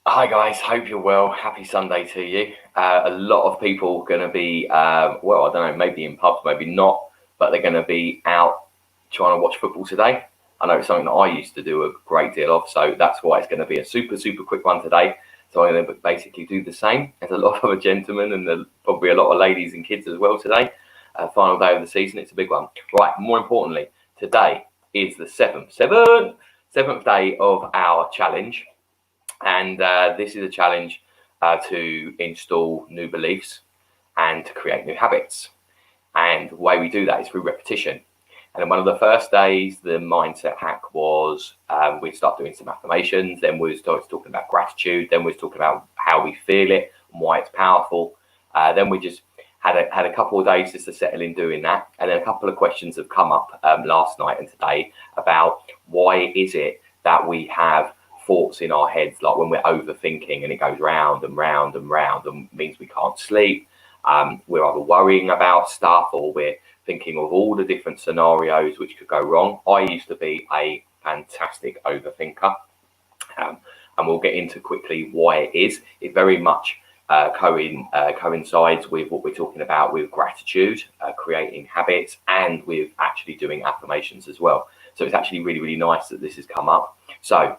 Hi guys, hope you're well. Happy Sunday to you. A lot of people going to be, well, I don't know, maybe in pubs, maybe not, but they're going to be out trying to watch football today. I know it's something that I used to do a great deal of, so that's why it's going to be a super quick one today. So I'm going to basically do the same as a lot of other gentlemen and probably a lot of ladies and kids as well today. Final day of the season, it's a big one. Right, more importantly, today is the seventh day of our challenge. And this is a challenge to install new beliefs and to create new habits. And the way we do that is through repetition. And then one of the first days, the mindset hack was we'd start doing some affirmations. Then we started talking about gratitude. Then we was talking about how we feel it and why it's powerful. Then we just had a couple of days just to settle in doing that. And then a couple of questions have come up last night and today about why is it that we have thoughts in our heads, like when we're overthinking and it goes round and round and round and means we can't sleep. We're either worrying about stuff or we're thinking of all the different scenarios which could go wrong. I used to be a fantastic overthinker, and we'll get into quickly why it is. It very much coincides with what we're talking about with gratitude, creating habits, and with actually doing affirmations as well. So it's actually really nice that this has come up. So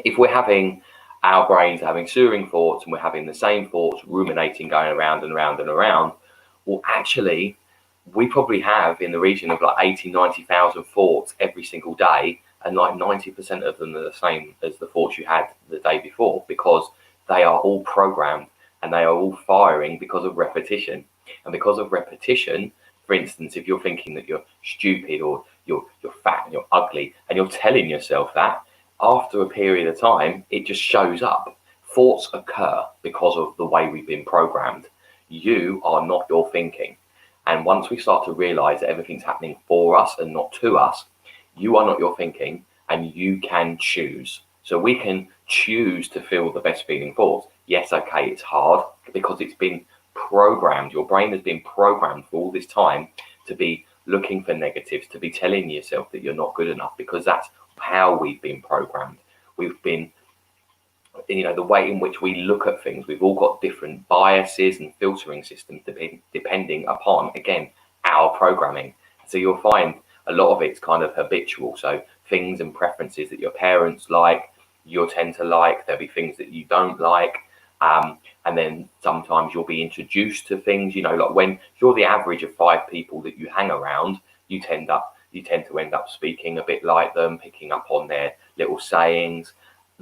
if we're having our brains having soaring thoughts and we're having the same thoughts ruminating, going around and around and around, well, actually, we probably have in the region of like 80,000-90,000 thoughts every single day, and like 90% of them are the same as the thoughts you had the day before, because they are all programmed and they are all firing because of repetition. And because of repetition, for instance, if you're thinking that you're stupid or you're fat and you're ugly and you're telling yourself that, after a period of time, it just shows up. Thoughts occur because of the way we've been programmed. You are not your thinking. And once we start to realize that everything's happening for us and not to us, you are not your thinking and you can choose. So we can choose to feel the best feeling thoughts. Yes, okay, it's hard because it's been programmed. Your brain has been programmed for all this time to be looking for negatives, to be telling yourself that you're not good enough, because that's how we've been programmed. We've been, the way in which we look at things, we've all got different biases and filtering systems depending upon, again, our programming. So you'll find a lot of it's kind of habitual. So things and preferences that your parents like, you'll tend to like. There'll be things that you don't like. And then sometimes you'll be introduced to things, like when you're the average of 5 people that you hang around, you tend to end up speaking a bit like them, picking up on their little sayings.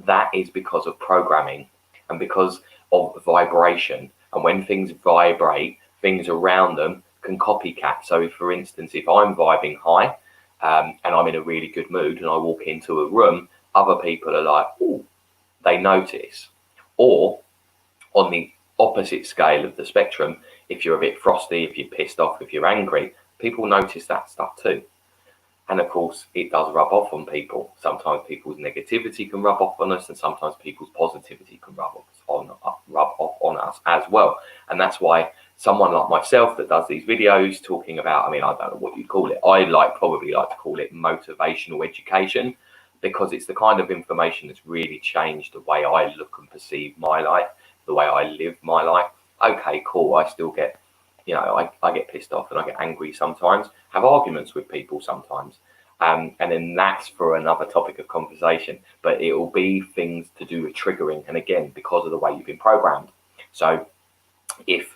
That is because of programming and because of vibration. And when things vibrate, things around them can copycat. So for instance, if I'm vibing high and I'm in a really good mood and I walk into a room, other people are like, oh, they notice. Or on the opposite scale of the spectrum, if you're a bit frosty, if you're pissed off, if you're angry, people notice that stuff too. And of course, it does rub off on people. Sometimes people's negativity can rub off on us, and sometimes people's positivity can rub off on us as well. And that's why someone like myself that does these videos talking about, I don't know what you'd call it. I probably like to call it motivational education, because it's the kind of information that's really changed the way I look and perceive my life, the way I live my life. Okay, cool. I still get, I get pissed off and I get angry sometimes, have arguments with people sometimes. And then that's for another topic of conversation, but it will be things to do with triggering. And again, because of the way you've been programmed. So if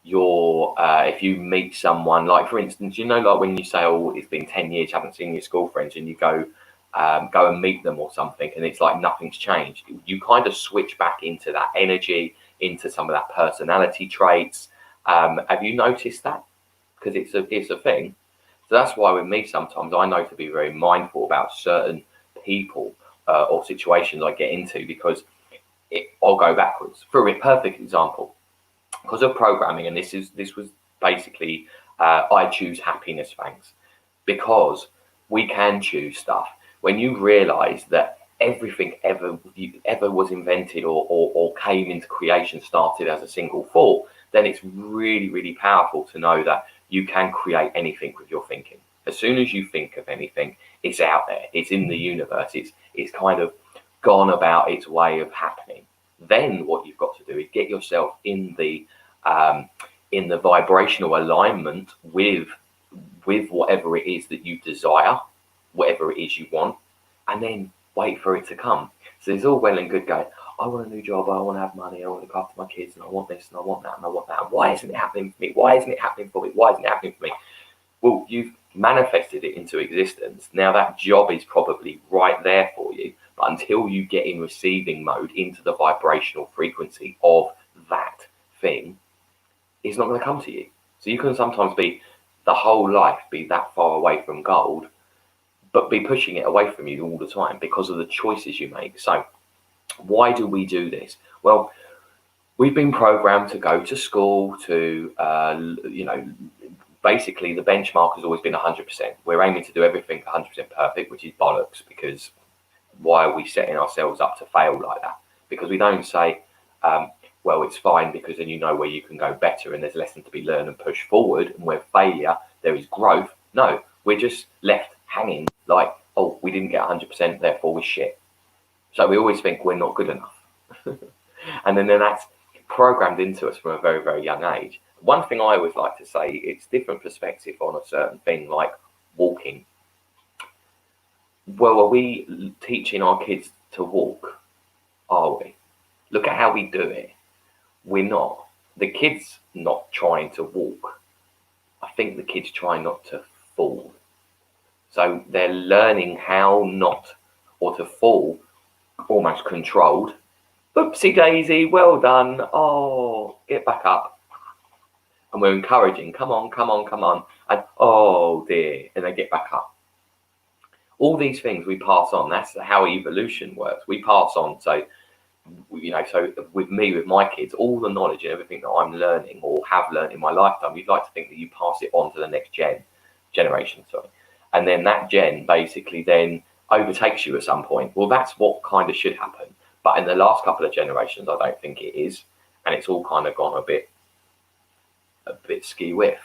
you meet someone, like for instance, like when you say, oh, it's been 10 years, you haven't seen your school friends, and you go and meet them or something, and it's like nothing's changed. You kind of switch back into that energy, into some of that personality traits. Have you noticed that? Because it's a thing. So that's why with me, sometimes I know to be very mindful about certain people or situations I get into, because I'll go backwards. For a perfect example, because of programming, and this was basically I choose happiness, thanks, because we can choose stuff. When you realize that everything ever was invented or came into creation started as a single thought, then it's really powerful to know that you can create anything with your thinking. As soon as you think of anything, it's out there, it's in the universe, it's kind of gone about its way of happening. Then what you've got to do is get yourself in the vibrational alignment with whatever it is that you desire, whatever it is you want, and then wait for it to come. So it's all well and good going, I want a new job, I want to have money, I want to look after my kids, and I want this, and I want that, and I want that. And why isn't it happening for me? Why isn't it happening for me? Why isn't it happening for me? Well, you've manifested it into existence. Now that job is probably right there for you, but until you get in receiving mode into the vibrational frequency of that thing, it's not going to come to you. So you can sometimes be the whole life be that far away from gold, but be pushing it away from you all the time because of the choices you make. So why do we do this? Well, we've been programmed to go to school to, basically the benchmark has always been 100%. We're aiming to do everything 100% perfect, which is bollocks, because why are we setting ourselves up to fail like that? Because we don't say, well, it's fine, because then you know where you can go better and there's a lesson to be learned and push forward, and where failure, there is growth. No, we're just left hanging like, oh, we didn't get 100%, therefore we're shit. So we always think we're not good enough. And then that's programmed into us from a very, very young age. One thing I always like to say, it's different perspective on a certain thing, like walking. Well, are we teaching our kids to walk? Are we? Look at how we do it. We're not. The kid's not trying to walk. I think the kid's trying not to fall. So they're learning how not, or to fall, almost controlled. Oopsie daisy, well done. Oh, get back up. And we're encouraging, come on, come on, come on. And oh dear, and they get back up. All these things we pass on. That's how evolution works. We pass on. So, so with me, with my kids, all the knowledge and everything that I'm learning or have learned in my lifetime, you'd like to think that you pass it on to the next generation. And then that gen basically then overtakes you at some point. Well, that's what kind of should happen. But in the last couple of generations, I don't think it is. And it's all kind of gone a bit ski-whiff,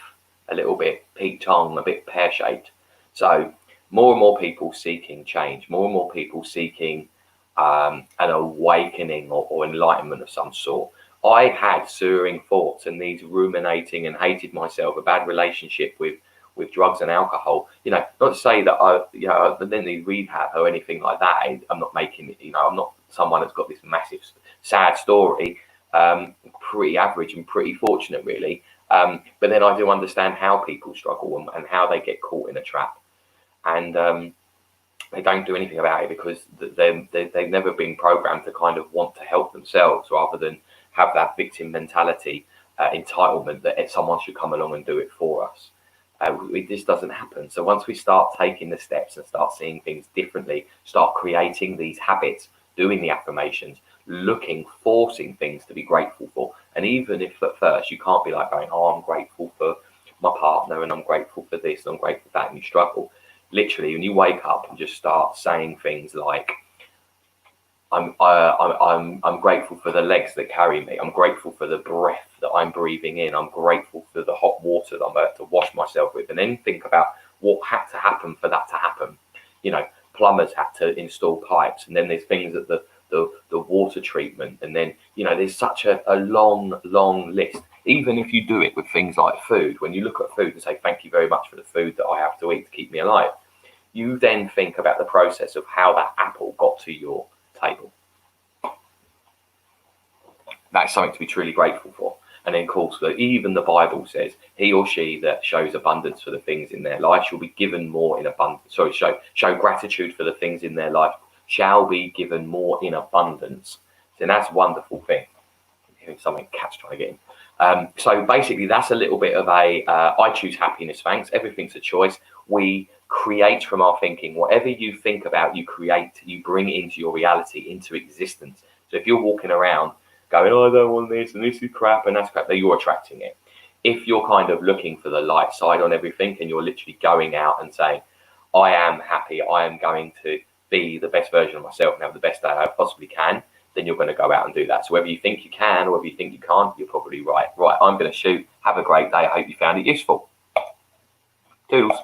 a little bit peak-tongue, a bit pear-shaped. So more and more people seeking change, more and more people seeking an awakening or enlightenment of some sort. I had soaring thoughts and these ruminating and hated myself, a bad relationship with drugs and alcohol. Not to say that I then need rehab or anything like that. I'm not making it, I'm not someone that's got this massive sad story. Pretty average and pretty fortunate, really. But then I do understand how people struggle and how they get caught in a trap, and they don't do anything about it because they've never been programmed to kind of want to help themselves, rather than have that victim mentality, entitlement that someone should come along and do it for us. This doesn't happen. So once we start taking the steps and start seeing things differently, start creating these habits, doing the affirmations, forcing things to be grateful for. And even if at first you can't be like going, oh, I'm grateful for my partner and I'm grateful for this and I'm grateful for that, and you struggle. Literally, when you wake up and just start saying things like, I'm grateful for the legs that carry me. I'm grateful for the breath that I'm breathing in. I'm grateful for the hot water that I'm about to wash myself with. And then think about what had to happen for that to happen. Plumbers had to install pipes, and then there's things that the water treatment, and then there's such a long list. Even if you do it with things like food, when you look at food and say thank you very much for the food that I have to eat to keep me alive, you then think about the process of how that apple got to your table. That's something to be truly grateful for. And then, of course, even the Bible says, he or she that shows abundance for the things in their life shall be given more in abundance. Sorry, show gratitude for the things in their life shall be given more in abundance. So that's a wonderful thing. I'm hearing something, cat's trying to get in. So basically, that's a little bit of I choose happiness, thanks. Everything's a choice. We create from our thinking. Whatever you think about, you create, you bring into your reality, into existence. So if you're walking around going, oh, I don't want this, and this is crap, and that's crap, then you're attracting it. If you're kind of looking for the light side on everything, and you're literally going out and saying, I am happy, I am going to be the best version of myself and have the best day I possibly can, then you're going to go out and do that. So whether you think you can or whether you think you can't, you're probably right. Right, I'm going to shoot. Have a great day. I hope you found it useful. Toodles.